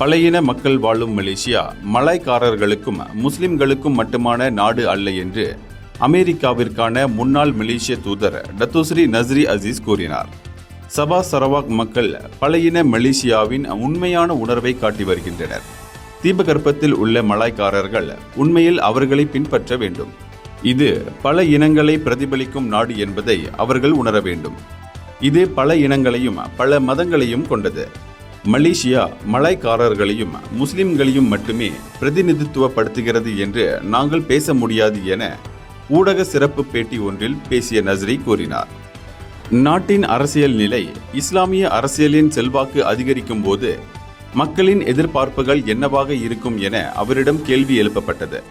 பழையின மக்கள் வாழும் மலேசியா மலாய்க்காரர்களுக்கும் முஸ்லிம்களுக்கும் மட்டுமான நாடு அல்ல என்று அமெரிக்காவிற்கான முன்னாள் மலேசிய தூதர் டத்தோஸ்ரீ நஸ்ரி அசீஸ் கூறினார். சபா சரவாக் மக்கள் பழையின மலேசியாவின் உண்மையான உணர்வை காட்டி வருகின்றனர். தீபகற்பத்தில் உள்ள மலாய்க்காரர்கள் உண்மையில் அவர்களை பின்பற்ற வேண்டும். இது பல இனங்களை பிரதிபலிக்கும் நாடு என்பதை அவர்கள் உணர வேண்டும். இது பல இனங்களையும் பல மதங்களையும் கொண்டது. மலேசியா மலாய்க்காரர்களையும் முஸ்லிம்களையும் மட்டுமே பிரதிநிதித்துவப்படுத்துகிறது என்று நாங்கள் பேச முடியாது என ஊடக சிறப்பு பேட்டி ஒன்றில் பேசிய நஸ்ரி கூறினார். நாட்டின் அரசியல் நிலை இஸ்லாமிய அரசியலின் செல்வாக்கு அதிகரிக்கும் போது மக்களின் எதிர்பார்ப்புகள் என்னவாக இருக்கும் என அவரிடம் கேள்வி எழுப்பப்பட்டது.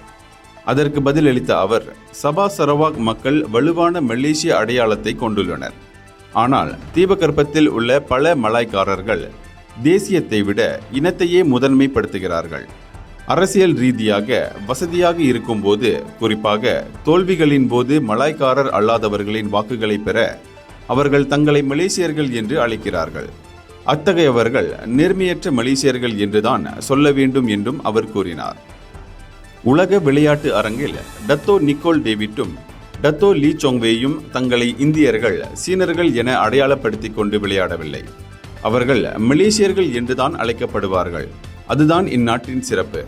அதற்கு பதிலளித்த அவர், சபா சரவாக் மக்கள் வலுவான மலேசிய அடையாளத்தை கொண்டுள்ளனர். ஆனால் தீபகற்பத்தில் உள்ள பல மலாய்க்காரர்கள் தேசியத்தை விட இனத்தையே முதன்மைப்படுத்துகிறார்கள். அரசியல் ரீதியாக வசதியாக இருக்கும்போது, குறிப்பாக தோல்விகளின் போது மலாய்க்காரர் அல்லாதவர்களின் வாக்குகளை பெற அவர்கள் தங்களை மலேசியர்கள் என்று அழைக்கிறார்கள். அத்தகையவர்கள் நேர்மையற்ற மலேசியர்கள் என்றுதான் சொல்ல வேண்டும் என்றும் அவர் கூறினார். உலக விளையாட்டு அரங்கில் டத்தோ நிக்கோல் டேவிட்டும் டத்தோ லீ சோங்வேயும் தங்களை இந்தியர்கள் சீனர்கள் என அடையாளப்படுத்திக் கொண்டு விளையாடவில்லை. அவர்கள் மலேசியர்கள் என்றுதான் அழைக்கப்படுவார்கள். அதுதான் இந்நாட்டின் சிறப்பு.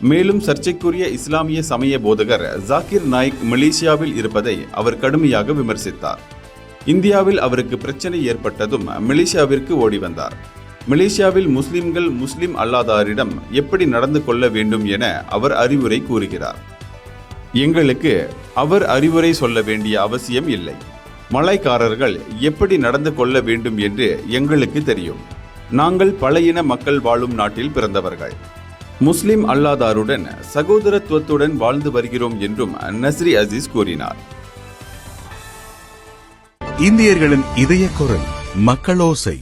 மேலும் சர்ச்சைக்குரிய இஸ்லாமிய சமய போதகர் ஜாகிர் நாயிக் மலேசியாவில் இருப்பதை அவர் கடுமையாக விமர்சித்தார். இந்தியாவில் அவருக்கு பிரச்சனை ஏற்பட்டதும் மலேசியாவிற்கு ஓடி வந்தார். மலேசியாவில் முஸ்லிம்கள் முஸ்லிம் அல்லாதாரிடம் எப்படி நடந்து கொள்ள வேண்டும் என அவர் அறிவுரை கூறுகிறார். எங்களுக்கு அவர் அறிவுரை சொல்ல வேண்டிய அவசியம் இல்லை. மலாய்க்காரர்கள் எப்படி நடந்து கொள்ள வேண்டும் என்று எங்களுக்கு தெரியும். நாங்கள் பழையின மக்கள் வாழும் நாட்டில் பிறந்தவர்கள். முஸ்லிம் அல்லாதாருடன் சகோதரத்துவத்துடன் வாழ்ந்து வருகிறோம் என்றும் நஸ்ரி அசீஸ் கூறினார். இந்தியர்களின் இதய குரல் மக்களோசை.